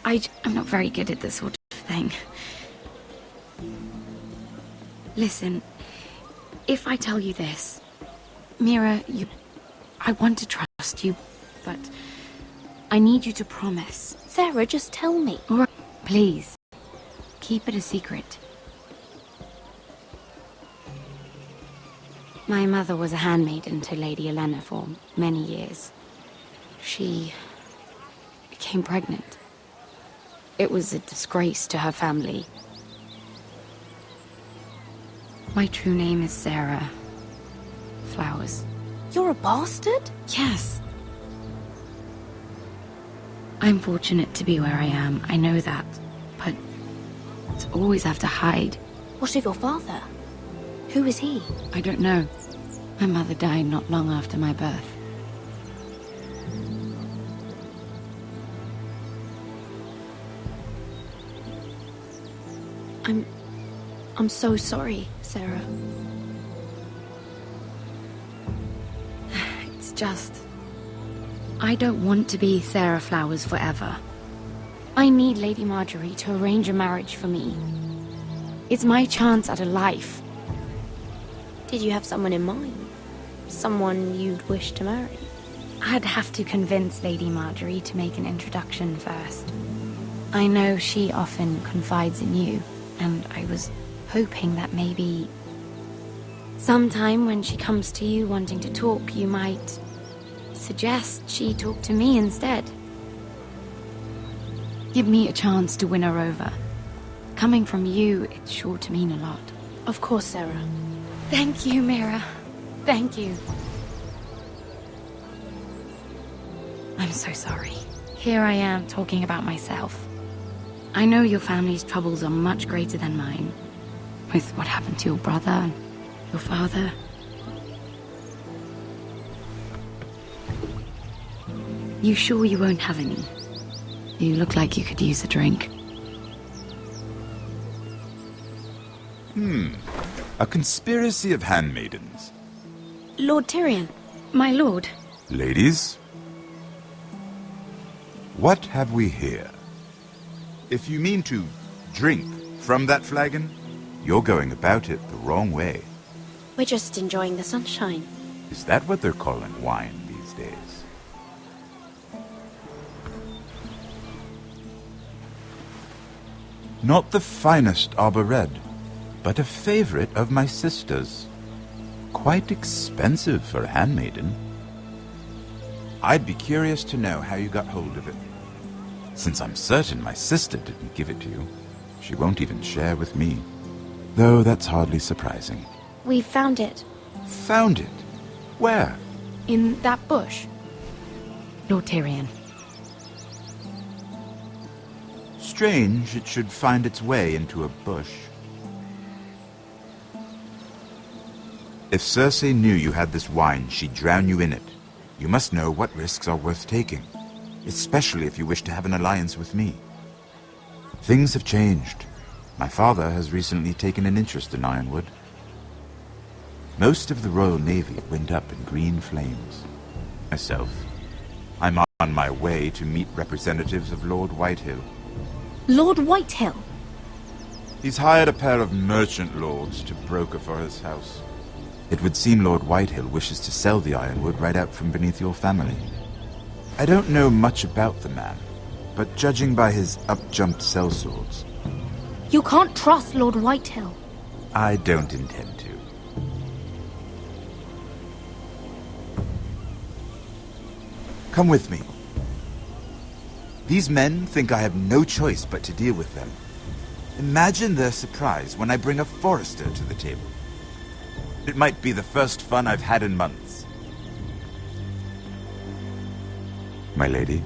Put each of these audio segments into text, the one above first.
I'm not very good at this sort of thing. Listen, if I tell you this, Mira, I want to trust you, but I need you to promise. Sarah, just tell me. All right, please, keep it a secret. My mother was a handmaiden to Lady Elena for many years. She became pregnant. It was a disgrace to her family. My true name is Sarah Flowers. You're a bastard? Yes. I'm fortunate to be where I am, I know that. But to always have to hide. What of your father? Who is he? I don't know. My mother died not long after my birth. I'm so sorry, Sarah. It's just... I don't want to be Sarah Flowers forever. I need Lady Marjorie to arrange a marriage for me. It's my chance at a life. Did you have someone in mind? Someone you'd wish to marry? I'd have to convince Lady Marjorie to make an introduction first. I know she often confides in you, and I was hoping that maybe... sometime when she comes to you wanting to talk, you might suggest she talk to me instead. Give me a chance to win her over. Coming from you, it's sure to mean a lot. Of course, Sarah. Thank you, Mira. Thank you. I'm so sorry. Here I am talking about myself. I know your family's troubles are much greater than mine. With what happened to your brother and your father. You sure you won't have any? You look like you could use a drink. A conspiracy of handmaidens. Lord Tyrion. My lord. Ladies, what have we here? If you mean to drink from that flagon, you're going about it the wrong way. We're just enjoying the sunshine. Is that what they're calling wine these days? Not the finest Arbor Red, but a favorite of my sister's. Quite expensive for a handmaiden. I'd be curious to know how you got hold of it. Since I'm certain my sister didn't give it to you, she won't even share with me. Though that's hardly surprising. We found it. Found it? Where? In that bush. Lord Tyrion. Strange it should find its way into a bush. If Cersei knew you had this wine, she'd drown you in it. You must know what risks are worth taking, especially if you wish to have an alliance with me. Things have changed. My father has recently taken an interest in Ironwood. Most of the Royal Navy went up in green flames. Myself, I'm on my way to meet representatives of Lord Whitehill. Lord Whitehill? He's hired a pair of merchant lords to broker for his house. It would seem Lord Whitehill wishes to sell the Ironwood right out from beneath your family. I don't know much about the man, but judging by his up-jumped sellswords... You can't trust Lord Whitehill. I don't intend to. Come with me. These men think I have no choice but to deal with them. Imagine their surprise when I bring a forester to the table. It might be the first fun I've had in months. My lady.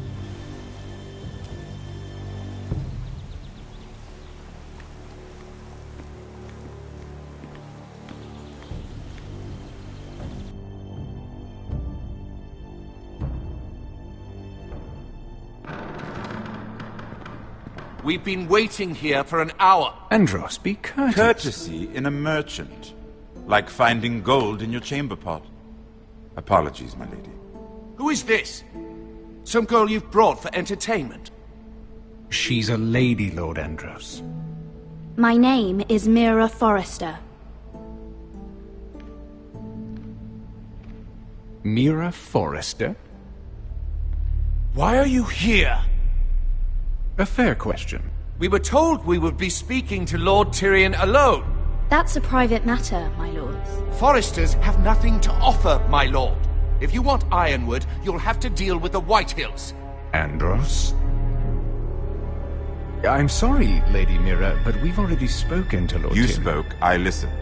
We've been waiting here for an hour. Andros, be courteous. Courtesy in a merchant. Like finding gold in your chamber pot. Apologies, my lady. Who is this? Some girl you've brought for entertainment? She's a lady, Lord Andros. My name is Mira Forrester. Mira Forrester? Why are you here? A fair question. We were told we would be speaking to Lord Tyrion alone. That's a private matter, my lords. Foresters have nothing to offer, my lord. If you want Ironwood, you'll have to deal with the Whitehills. Andros? I'm sorry, Lady Mira, but we've already spoken to Lord You Tyrion. spoke, I listened.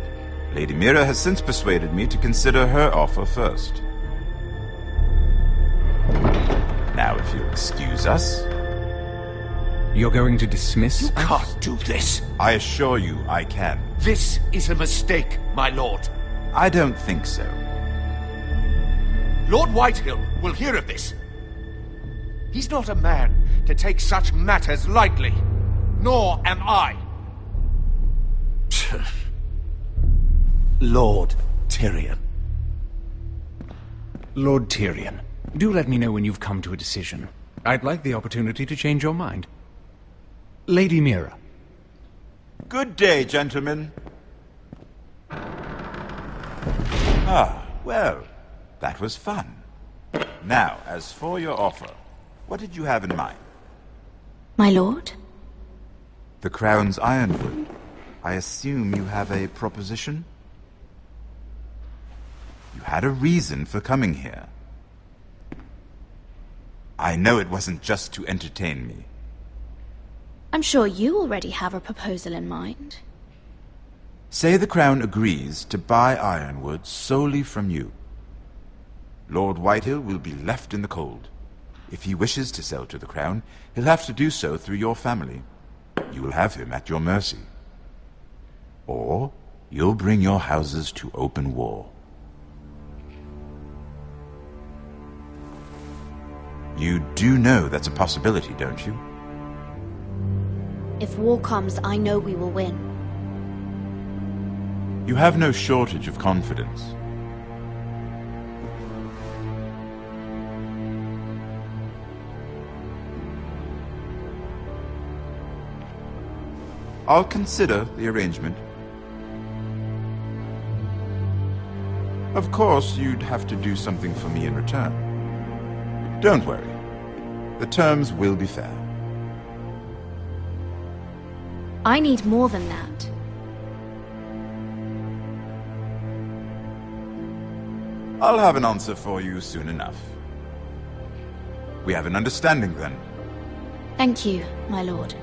Lady Mira has since persuaded me to consider her offer first. Now, if you'll excuse us... You're going to dismiss You us? can't do this. I assure you I can. This is a mistake, my lord. I don't think so. Lord Whitehill will hear of this. He's not a man to take such matters lightly. Nor am I. Lord Tyrion. Lord Tyrion, do let me know when you've come to a decision. I'd like the opportunity to change your mind. Lady Mira. Good day, gentlemen. Ah, well, that was fun. Now, as for your offer, what did you have in mind? My lord? The Crown's Ironwood. I assume you have a proposition? You had a reason for coming here. I know it wasn't just to entertain me. I'm sure you already have a proposal in mind. Say the Crown agrees to buy Ironwood solely from you. Lord Whitehill will be left in the cold. If he wishes to sell to the Crown, he'll have to do so through your family. You will have him at your mercy. Or you'll bring your houses to open war. You do know that's a possibility, don't you? If war comes, I know we will win. You have no shortage of confidence. I'll consider the arrangement. Of course, you'd have to do something for me in return. Don't worry. The terms will be fair. I need more than that. I'll have an answer for you soon enough. We have an understanding then. Thank you, my lord.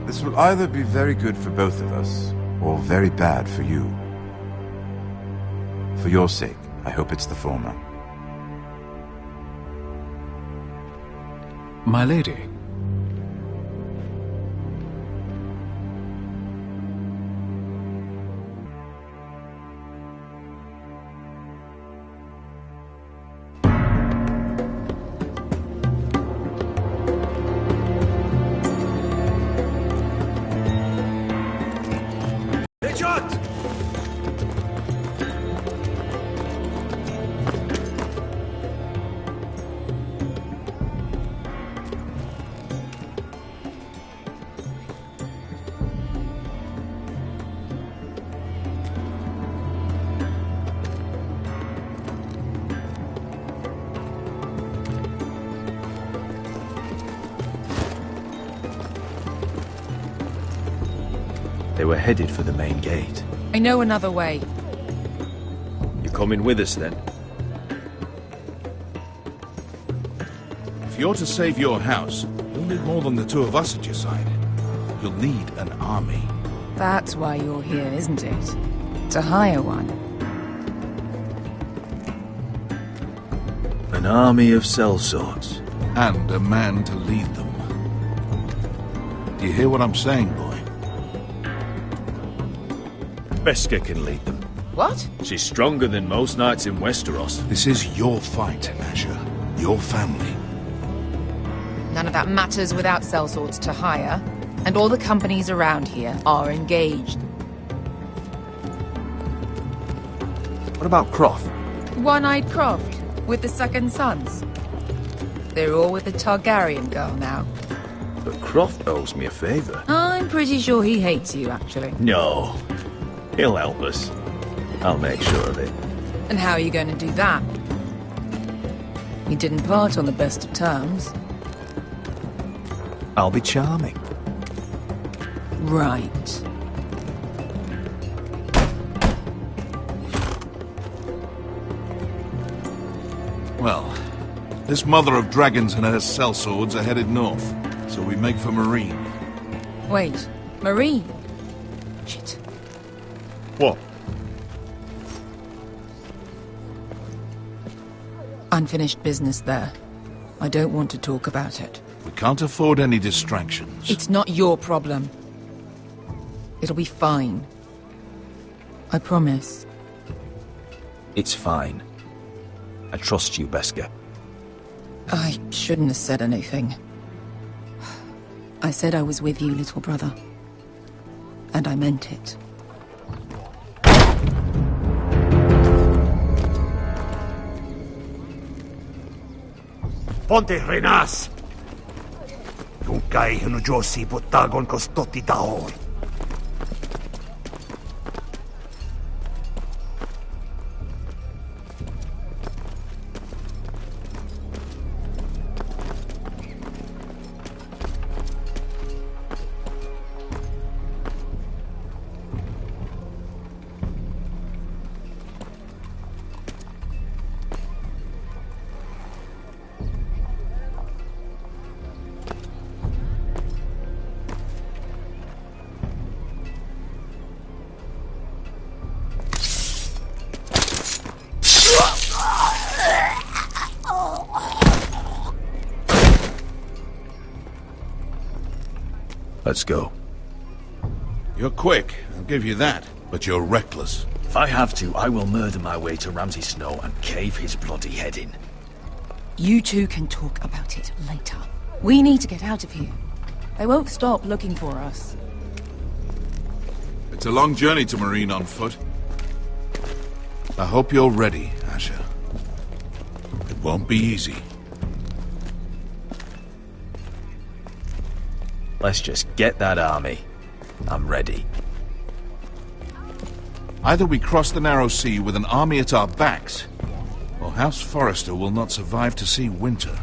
This will either be very good for both of us, or very bad for you. For your sake, I hope it's the former. My lady. They were headed for the main gate. I know another way. You coming with us then? If you're to save your house, you'll need more than the two of us at your side. You'll need an army. That's why you're here, isn't it? To hire one. An army of sellswords. And a man to lead them. Do you hear what I'm saying, boy? Beska can lead them. What? She's stronger than most knights in Westeros. This is your fight, Asher. Your family. None of that matters without sellswords to hire, and all the companies around here are engaged. What about Croft? One-eyed Croft, with the second sons. They're all with the Targaryen girl now. But Croft owes me a favour. I'm pretty sure he hates you, actually. No. He'll help us. I'll make sure of it. And how are you going to do that? We didn't part on the best of terms. I'll be charming. Right. Well, this mother of dragons and her sellswords are headed north, so we make for Marine. Wait, Marine? Shit. What? Unfinished business there. I don't want to talk about it. We can't afford any distractions. It's not your problem. It'll be fine. I promise. It's fine. I trust you, Beskha. I shouldn't have said anything. I said I was with you, little brother. And I meant it. Ponte Renas! Yung kay Josi Botagon Kostoti Dahon. Let's go. You're quick, I'll give you that. But you're reckless. If I have to, I will murder my way to Ramsay Snow and cave his bloody head in. You two can talk about it later. We need to get out of here. They won't stop looking for us. It's a long journey to Marine on foot. I hope you're ready, Asher. It won't be easy. Let's just get that army. I'm ready. Either we cross the narrow sea with an army at our backs, or House Forrester will not survive to see winter.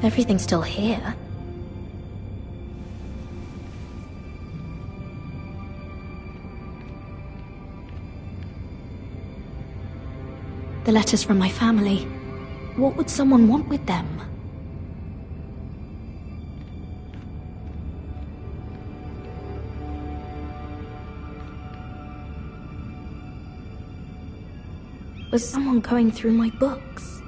Everything's still here. The letters from my family. What would someone want with them? Was someone going through my books?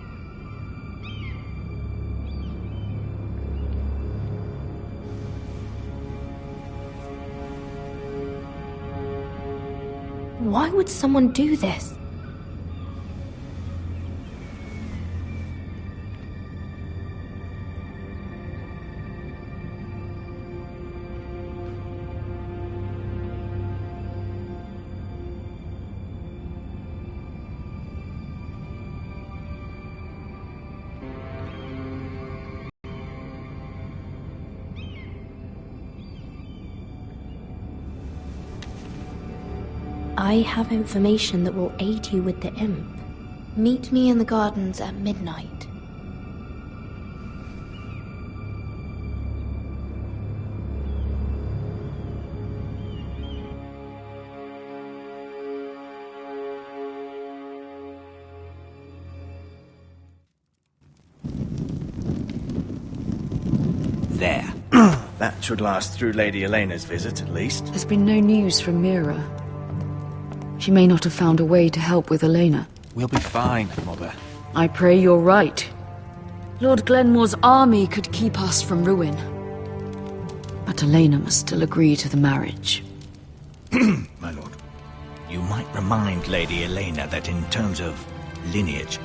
Why would someone do this? I have information that will aid you with the imp. Meet me in the gardens at midnight. There. That should last through Lady Elena's visit, at least. There's been no news from Mira. She may not have found a way to help with Elena. We'll be fine, Mother. I pray you're right. Lord Glenmore's army could keep us from ruin. But Elena must still agree to the marriage. My lord. You might remind Lady Elena that in terms of lineage,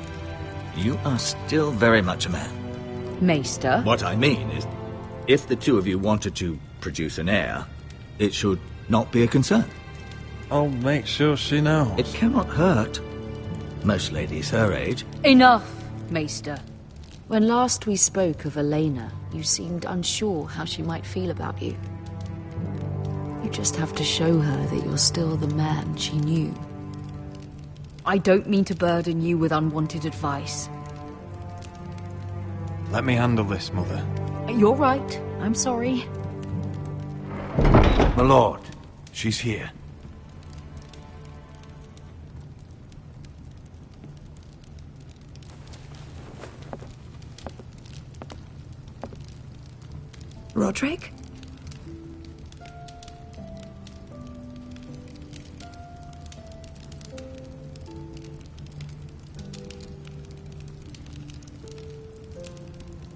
you are still very much a man. Maester? What I mean is, if the two of you wanted to produce an heir, it should not be a concern. I'll make sure she knows. It cannot hurt. Most ladies her age. Enough, Maester. When last we spoke of Elena, you seemed unsure how she might feel about you. You just have to show her that you're still the man she knew. I don't mean to burden you with unwanted advice. Let me handle this, Mother. You're right. I'm sorry. My lord, she's here. Roderick?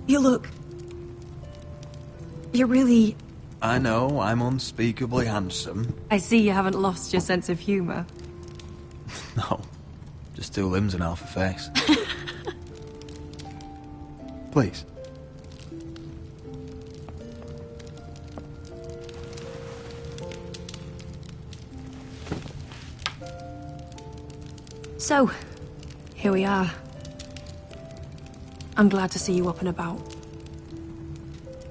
You look... You're really... I know, I'm unspeakably handsome. I see you haven't lost your sense of humor. No, just two limbs and half a face. Please. So, here we are. I'm glad to see you up and about.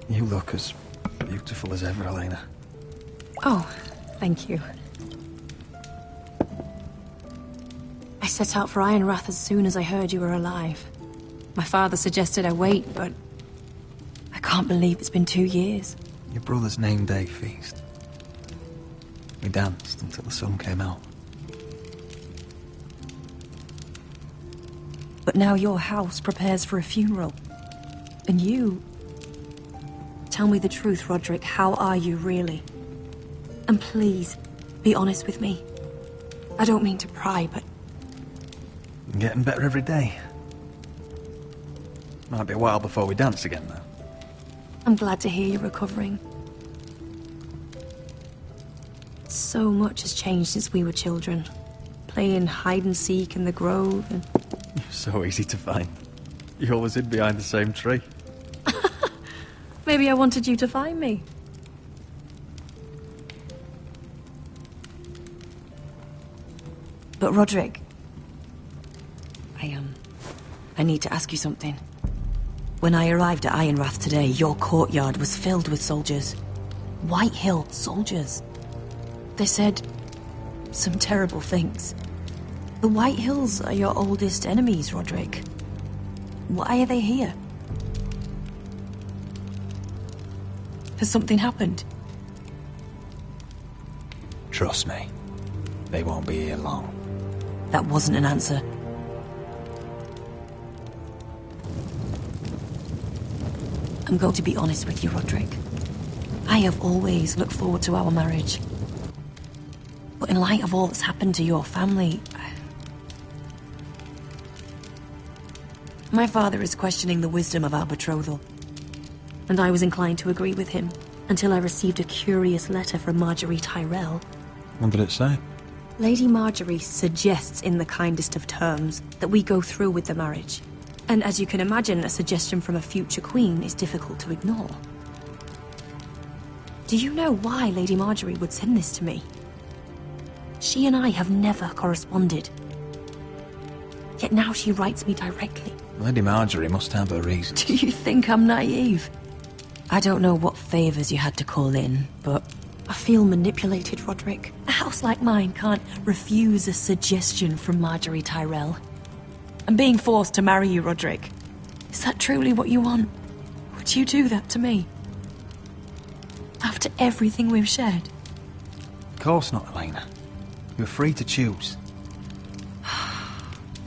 You look as beautiful as ever, Elena. Oh, thank you. I set out for Ironrath as soon as I heard you were alive. My father suggested I wait, but I can't believe it's been 2 years. Your brother's name day feast. We danced until the sun came out. But now your house prepares for a funeral. And you... Tell me the truth, Roderick. How are you, really? And please, be honest with me. I don't mean to pry, but... I'm getting better every day. Might be a while before we dance again, though. I'm glad to hear you're recovering. So much has changed since we were children. Playing hide-and-seek in the grove and... You're so easy to find. You always hid behind the same tree. Maybe I wanted you to find me. But Roderick... I need to ask you something. When I arrived at Ironrath today, your courtyard was filled with soldiers. Whitehill soldiers. They said some terrible things. The Whitehills are your oldest enemies, Roderick. Why are they here? Has something happened? Trust me, they won't be here long. That wasn't an answer. I'm going to be honest with you, Roderick. I have always looked forward to our marriage. But in light of all that's happened to your family... My father is questioning the wisdom of our betrothal. And I was inclined to agree with him, until I received a curious letter from Marjorie Tyrell. What did it say? Lady Marjorie suggests in the kindest of terms that we go through with the marriage. And as you can imagine, a suggestion from a future queen is difficult to ignore. Do you know why Lady Marjorie would send this to me? She and I have never corresponded. Yet now she writes me directly. Lady Marjorie must have her reasons. Do you think I'm naive? I don't know what favors you had to call in, but I feel manipulated, Roderick. A house like mine can't refuse a suggestion from Marjorie Tyrell. I'm being forced to marry you, Roderick. Is that truly what you want? Would you do that to me? After everything we've shared? Of course not, Elena. You're free to choose.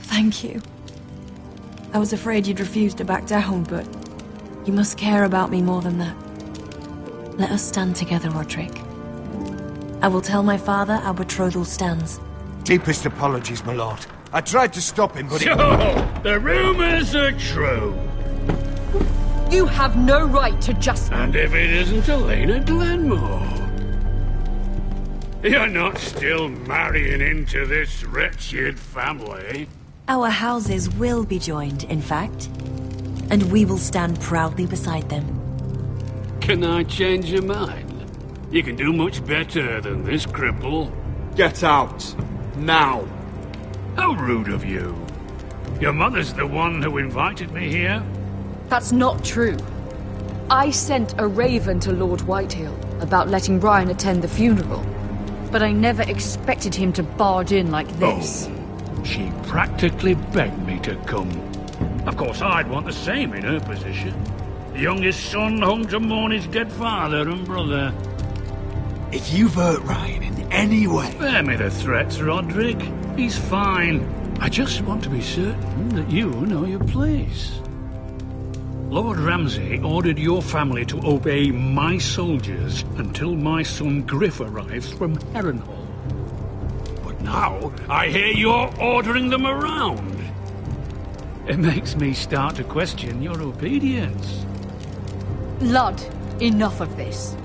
Thank you. I was afraid you'd refuse to back down, but you must care about me more than that. Let us stand together, Roderick. I will tell my father our betrothal stands. Deepest apologies, my lord. I tried to stop him, but So, the rumors are true. You have no right to just... And if it isn't Elena Glenmore? You're not still marrying into this wretched family. Our houses will be joined, in fact. And we will stand proudly beside them. Can I change your mind? You can do much better than this cripple. Get out. Now. How rude of you. Your mother's the one who invited me here. That's not true. I sent a raven to Lord Whitehill about letting Ryan attend the funeral. But I never expected him to barge in like this. Oh, she practically begged me to come. Of course, I'd want the same in her position. The youngest son home to mourn his dead father and brother. If you've hurt Ryan in any way... Spare me the threats, Roderick. He's fine. I just want to be certain that you know your place. Lord Ramsay ordered your family to obey my soldiers until my son Griff arrives from Harrenhal. But now, I hear you're ordering them around. It makes me start to question your obedience. Ludd, enough of this.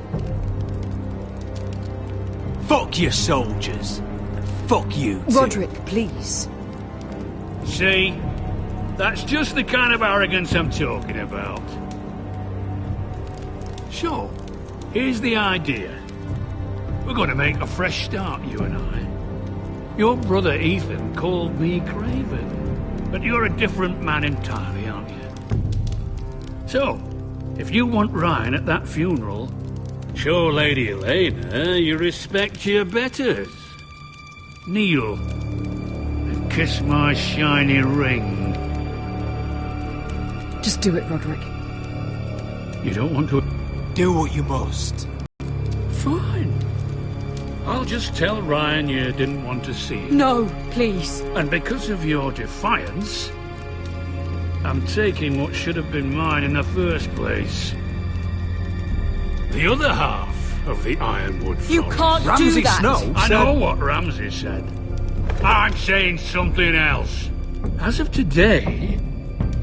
Fuck your soldiers. Fuck you, too. Roderick, please. See? That's just the kind of arrogance I'm talking about. So, here's the idea. We're going to make a fresh start, you and I. Your brother Ethan called me Craven, but you're a different man entirely, aren't you? So, if you want Ryan at that funeral, show Lady Elena you respect your betters. Kneel and kiss my shiny ring. Just do it, Roderick. You don't want to... Do what you must. Fine. I'll just tell Ryan you didn't want to see him. No, please. And because of your defiance, I'm taking what should have been mine in the first place. The other half of the Ironwood Forest. You can't do that! Snow I said... know what Ramsay said. I'm saying something else. As of today,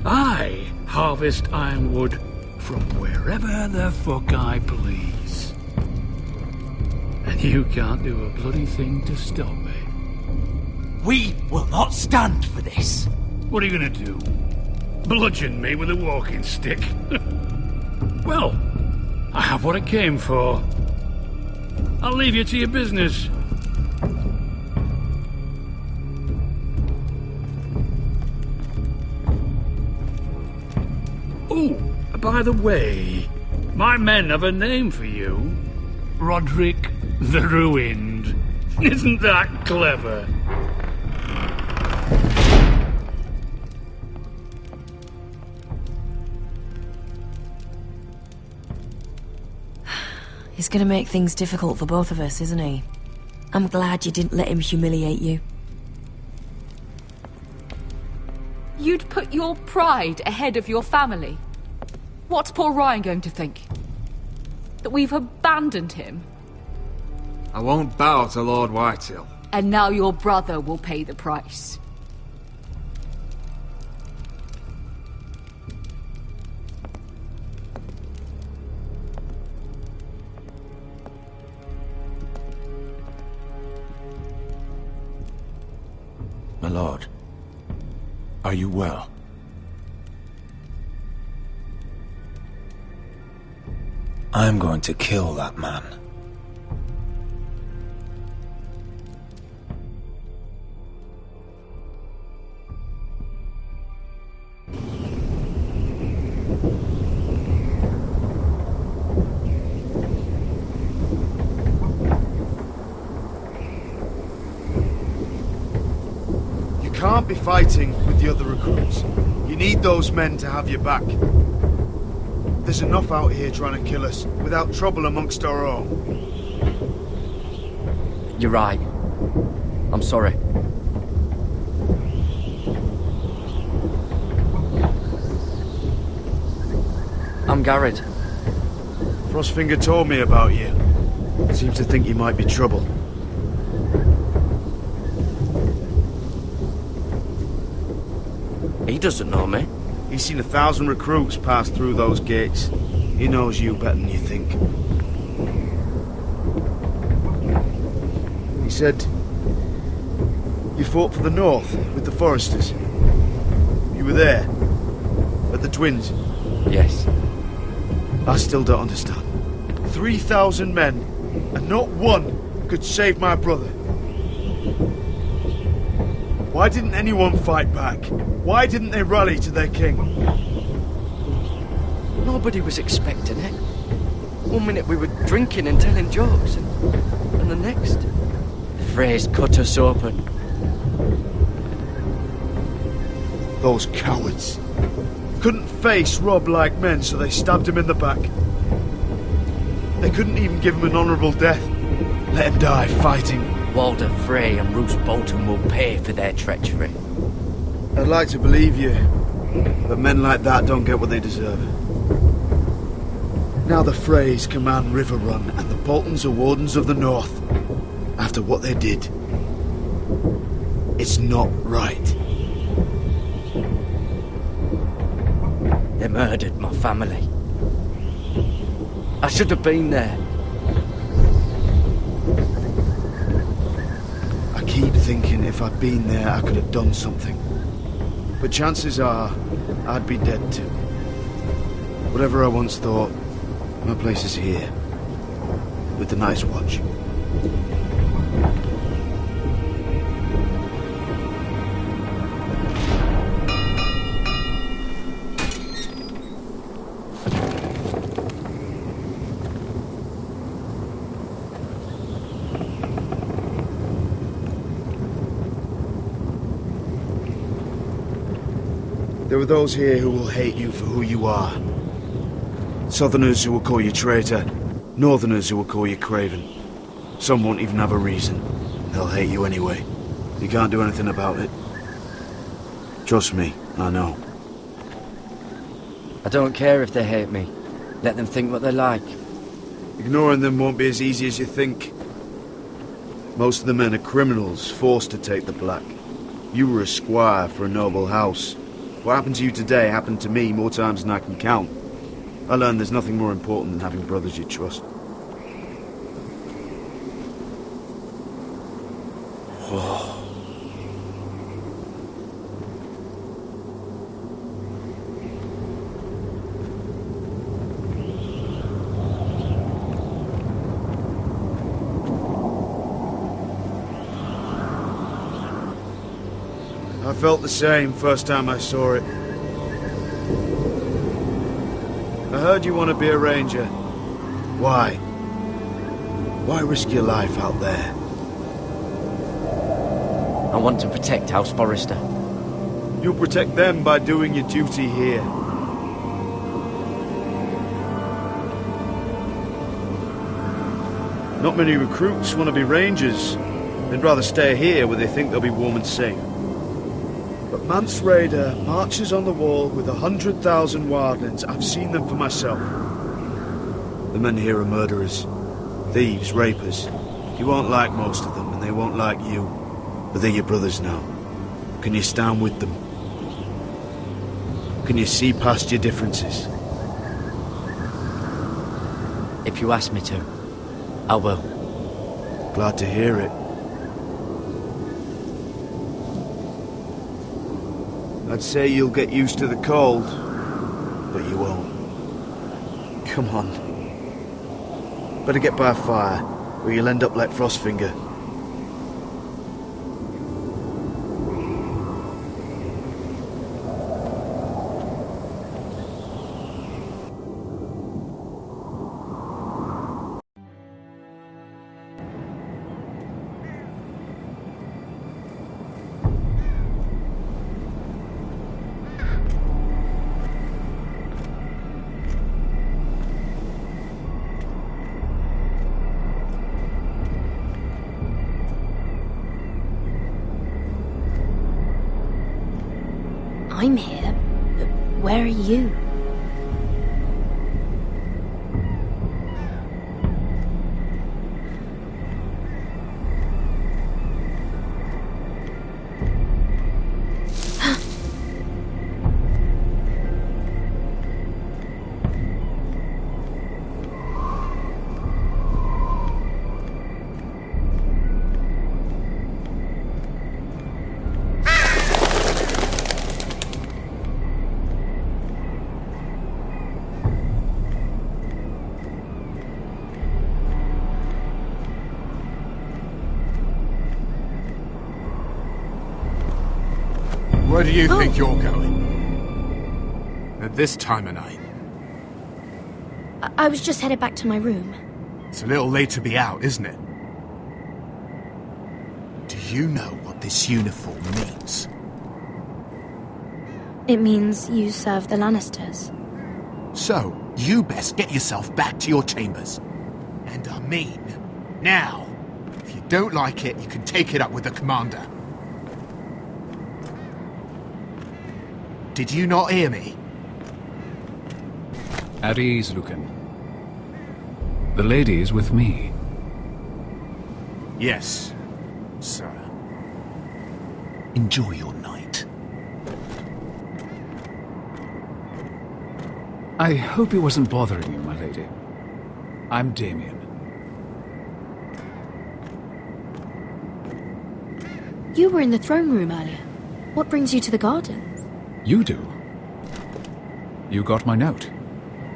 I harvest ironwood from wherever the fuck I please. And you can't do a bloody thing to stop me. We will not stand for this. What are you gonna do? Bludgeon me with a walking stick? Well, I have what I came for. I'll leave you to your business. Oh, by the way, my men have a name for you. Roderick the Ruined. Isn't that clever? He's gonna make things difficult for both of us, isn't he? I'm glad you didn't let him humiliate you. You'd put your pride ahead of your family. What's poor Ryan going to think? That we've abandoned him? I won't bow to Lord Whitehill. And now your brother will pay the price. lord. Are you well? I'm going to kill that man. You can't be fighting with the other recruits. You need those men to have your back. There's enough out here trying to kill us, without trouble amongst our own. You're right. I'm sorry. I'm Garrett. Frostfinger told me about you. Seems to think you might be trouble. He doesn't know me. He's seen 1,000 recruits pass through those gates. He knows you better than you think. He said you fought for the North with the Foresters. You were there at the Twins. Yes. I still don't understand. 3,000 men, and not one could save my brother. Why didn't anyone fight back? Why didn't they rally to their king? Nobody was expecting it. One minute we were drinking and telling jokes, and the next, the Freys cut us open. Those cowards. Couldn't face Robb like men, so they stabbed him in the back. They couldn't even give him an honourable death. Let him die fighting. Walder Frey and Roose Bolton will pay for their treachery. I'd like to believe you, but men like that don't get what they deserve. Now the Freys command Riverrun, and the Boltons are Wardens of the North. After what they did, it's not right. They murdered my family. I should have been there. I keep thinking if I'd been there, I could have done something. But chances are, I'd be dead too. Whatever I once thought, my place is here. With the Night's Watch. There are those here who will hate you for who you are. Southerners who will call you traitor, Northerners who will call you craven. Some won't even have a reason. They'll hate you anyway. You can't do anything about it. Trust me, I know. I don't care if they hate me. Let them think what they like. Ignoring them won't be as easy as you think. Most of the men are criminals, forced to take the black. You were a squire for a noble house. What happened to you today happened to me more times than I can count. I learned there's nothing more important than having brothers you trust. I felt the same first time I saw it. I heard you want to be a ranger. Why? Why risk your life out there? I want to protect House Forrester. You'll protect them by doing your duty here. Not many recruits want to be rangers. They'd rather stay here where they think they'll be warm and safe. But Mance Rayder marches on the wall with 100,000 wildlings. I've seen them for myself. The men here are murderers, thieves, rapers. You won't like most of them, and they won't like you. But they're your brothers now. Can you stand with them? Can you see past your differences? If you ask me to, I will. Glad to hear it. I'd say you'll get used to the cold, but you won't. Come on. Better get by a fire, or you'll end up like Frostfinger. I'm here, but where are you? Where do you think you're going? At this time of night? I was just headed back to my room. It's a little late to be out, isn't it? Do you know what this uniform means? It means you serve the Lannisters. So, you best get yourself back to your chambers. And I mean, now. If you don't like it, you can take it up with the commander. Did you not hear me? At ease, Lucan. The lady is with me. Yes, sir. Enjoy your night. I hope it wasn't bothering you, my lady. I'm Damien. You were in the throne room earlier. What brings you to the gardens? You do? You got my note?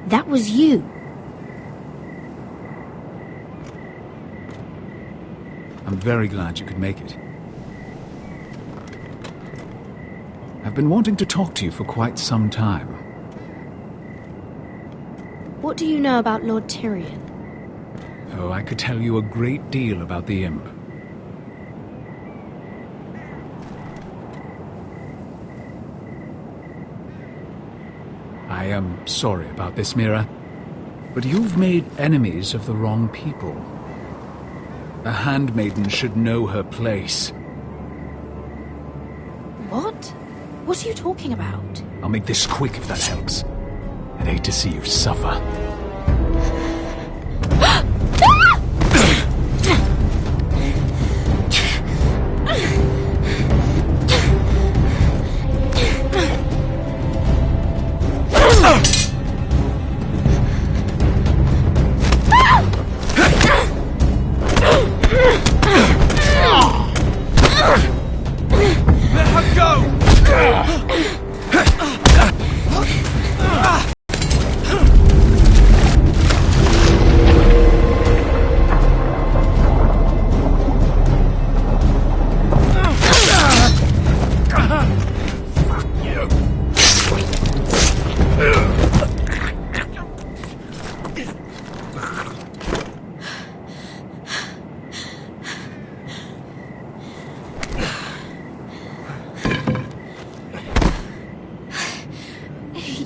That was you. I'm very glad you could make it. I've been wanting to talk to you for quite some time. What do you know about Lord Tyrion? Oh, I could tell you a great deal about the Imp. I am sorry about this, Mira, but you've made enemies of the wrong people. A handmaiden should know her place. What? What are you talking about? I'll make this quick if that helps. I'd hate to see you suffer.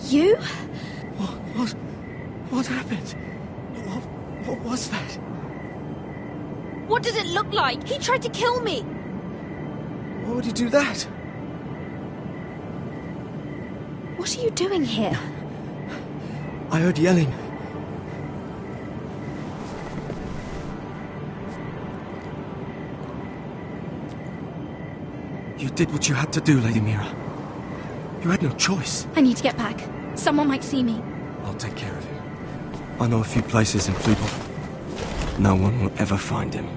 You? What happened? What was that? What does it look like? He tried to kill me! Why would he do that? What are you doing here? I heard yelling. You did what you had to do, Lady Mira. You had no choice. I need to get back. Someone might see me. I'll take care of it. I know a few places in Fleetwood. No one will ever find him.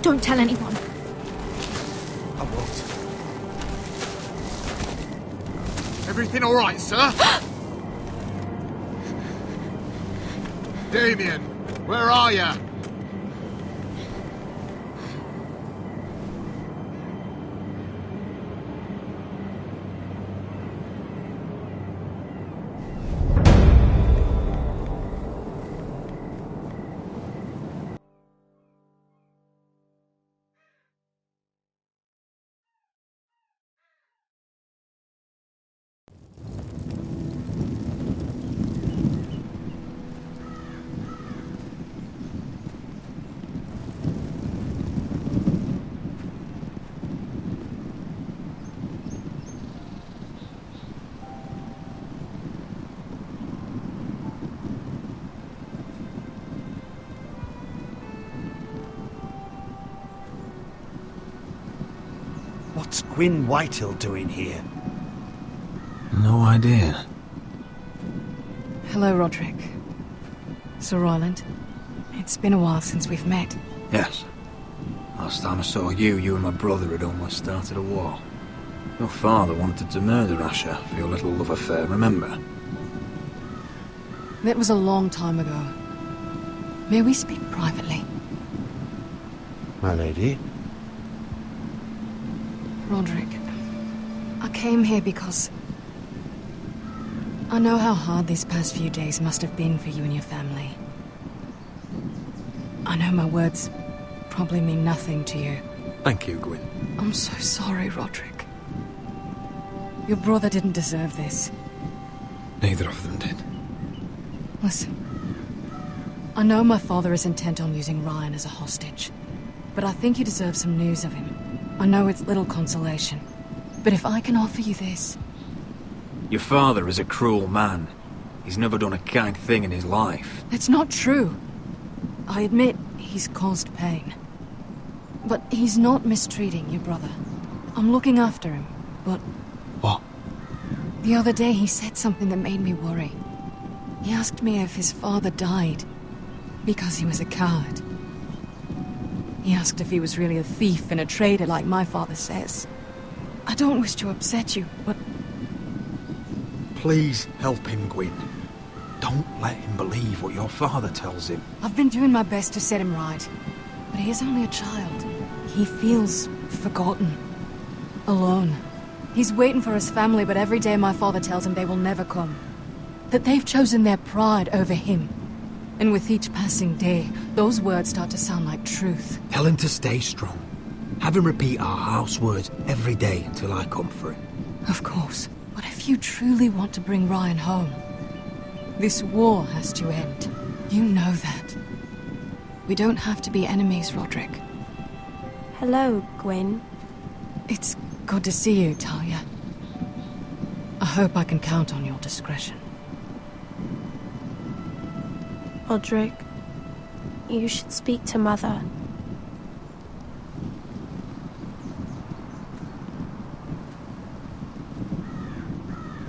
Don't tell anyone. Everything all right, sir? Damien, where are you? What's Gwyn Whitehill doing here? No idea. Hello, Roderick. Sir Roland. It's been a while since we've met. Yes. Last time I saw you, you and my brother had almost started a war. Your father wanted to murder Asher for your little love affair, remember? That was a long time ago. May we speak privately? My lady? Roderick, I came here because I know how hard these past few days must have been for you and your family. I know my words probably mean nothing to you. Thank you, Gwyn. I'm so sorry, Roderick. Your brother didn't deserve this. Neither of them did. Listen, I know my father is intent on using Ryan as a hostage, but I think you deserve some news of him. I know it's little consolation, but if I can offer you this... Your father is a cruel man. He's never done a kind thing in his life. That's not true. I admit he's caused pain. But he's not mistreating your brother. I'm looking after him, but... What? The other day he said something that made me worry. He asked me if his father died because he was a coward. He asked if he was really a thief and a traitor like my father says. I don't wish to upset you, but... Please help him, Gwyn. Don't let him believe what your father tells him. I've been doing my best to set him right, but he is only a child. He feels forgotten, alone. He's waiting for his family, but every day my father tells him they will never come. That they've chosen their pride over him. And with each passing day, those words start to sound like truth. Tell him to stay strong. Have him repeat our house words every day until I come for him. Of course. But if you truly want to bring Ryan home, this war has to end. You know that. We don't have to be enemies, Roderick. Hello, Gwyn. It's good to see you, Talia. I hope I can count on your discretion. Roderick, you should speak to Mother.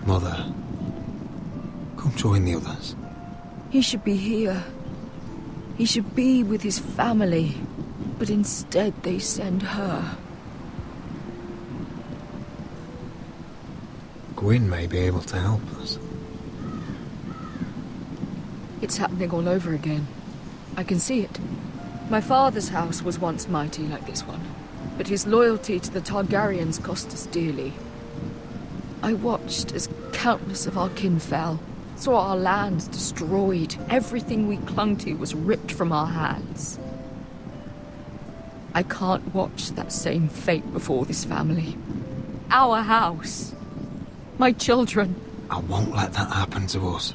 Mother, come join the others. He should be here. He should be with his family. But instead they send her. Gwyn may be able to help us. It's happening all over again. I can see it. My father's house was once mighty like this one, but his loyalty to the Targaryens cost us dearly. I watched as countless of our kin fell, saw our lands destroyed, everything we clung to was ripped from our hands. I can't watch that same fate before this family. Our house. My children. I won't let that happen to us.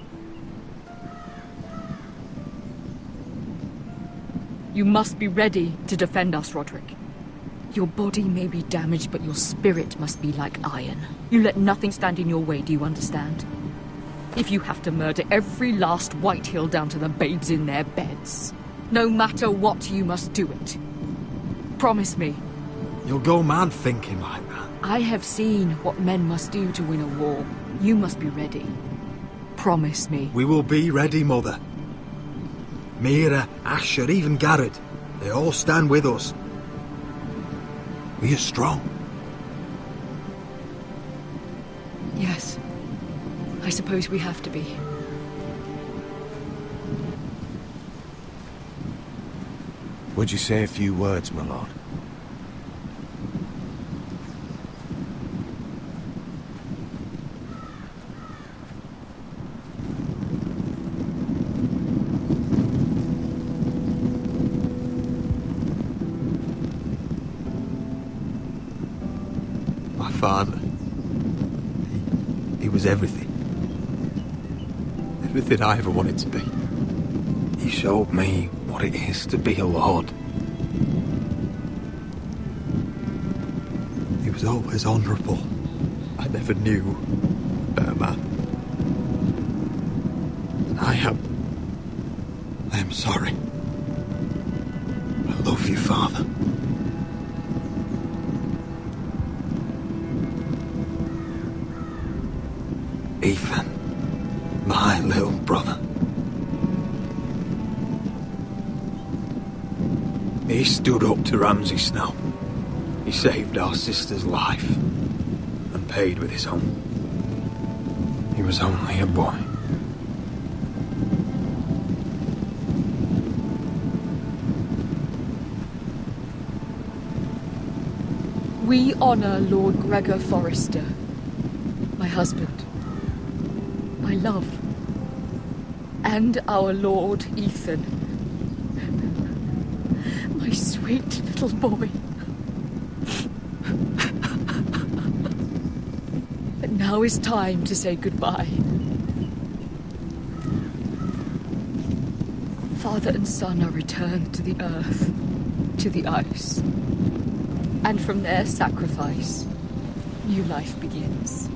You must be ready to defend us, Roderick. Your body may be damaged, but your spirit must be like iron. You let nothing stand in your way, do you understand? If you have to murder every last Whitehill down to the babes in their beds, no matter what, you must do it. Promise me. You'll go mad thinking like that. I have seen what men must do to win a war. You must be ready. Promise me. We will be ready, Mother. Mira, Asher, even Garrett, they all stand with us. We are strong. Yes, I suppose we have to be. Would you say a few words, my lord? My father. He was everything. Everything I ever wanted to be. He showed me what it is to be a lord. He was always honourable. I never knew a better man. And I am sorry. I love you, Father. Ethan, my little brother. He stood up to Ramsay Snow. He saved our sister's life and paid with his own. He was only a boy. We honour Lord Gregor Forrester, my husband, my love, and our Lord Ethan, my sweet little boy. But now is time to say goodbye. Father and son are returned to the earth, to the ice. And from their sacrifice, new life begins.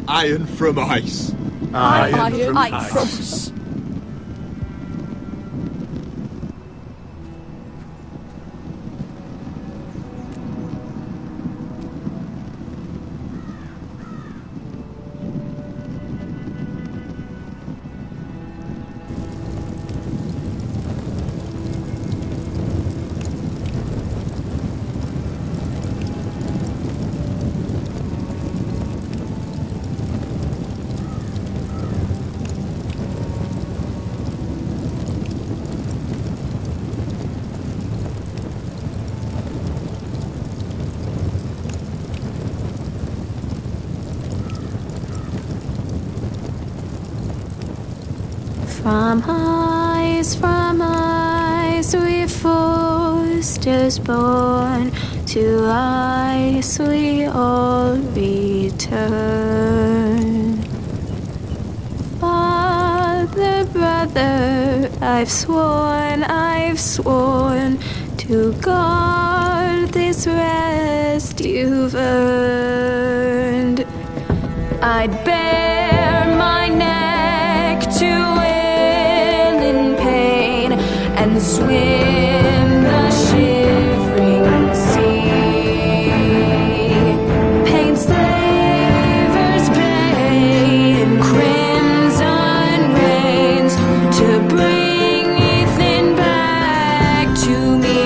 Iron from ice. Iron from ice. From ice we Forsters born, to ice we all return. Father, brother, I've sworn to guard this rest you've earned. I'd bare my neck to and swim the shivering sea. Paint slavers bay in crimson rains to bring Ethan back to me.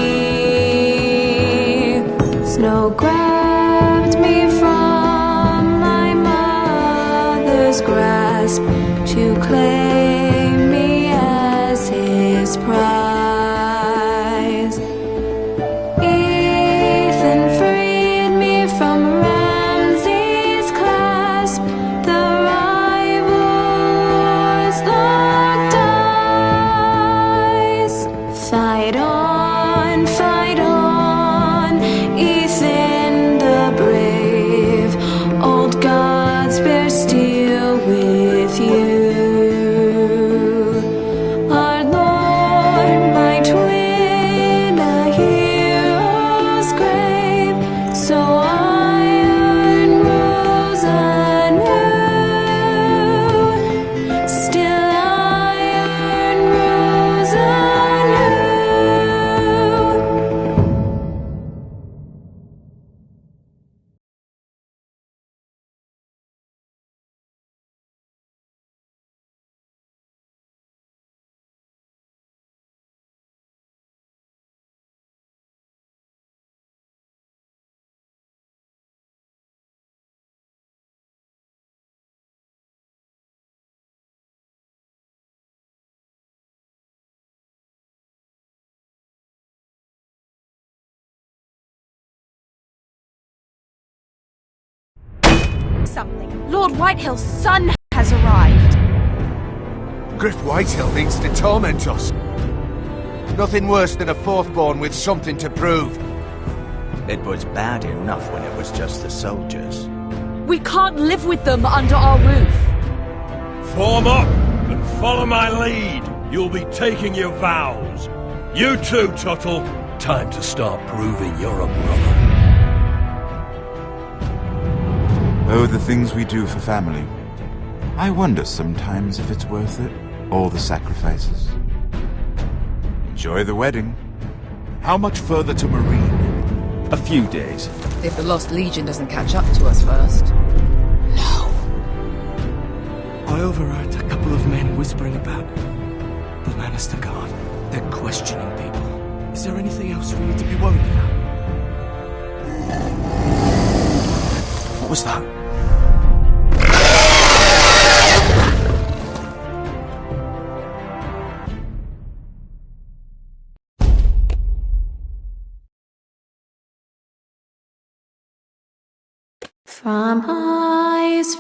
Snow grabbed me from my mother's grasp to claim me as his prize. Fight on, Ethan the brave. Old gods bear steel with you. Something. Lord Whitehill's son has arrived. Griff Whitehill means to torment us. Nothing worse than a fourth-born with something to prove. It was bad enough when it was just the soldiers. We can't live with them under our roof. Form up and follow my lead. You'll be taking your vows. You too, Tuttle. Time to start proving you're a brother. Oh, the things we do for family. I wonder sometimes if it's worth it, all the sacrifices. Enjoy the wedding. How much further to Marine? A few days. If the Lost Legion doesn't catch up to us first. I overheard a couple of men whispering about the Lannister Guard. They're questioning people. Is there anything else for you to be worried about? What was that? From eyes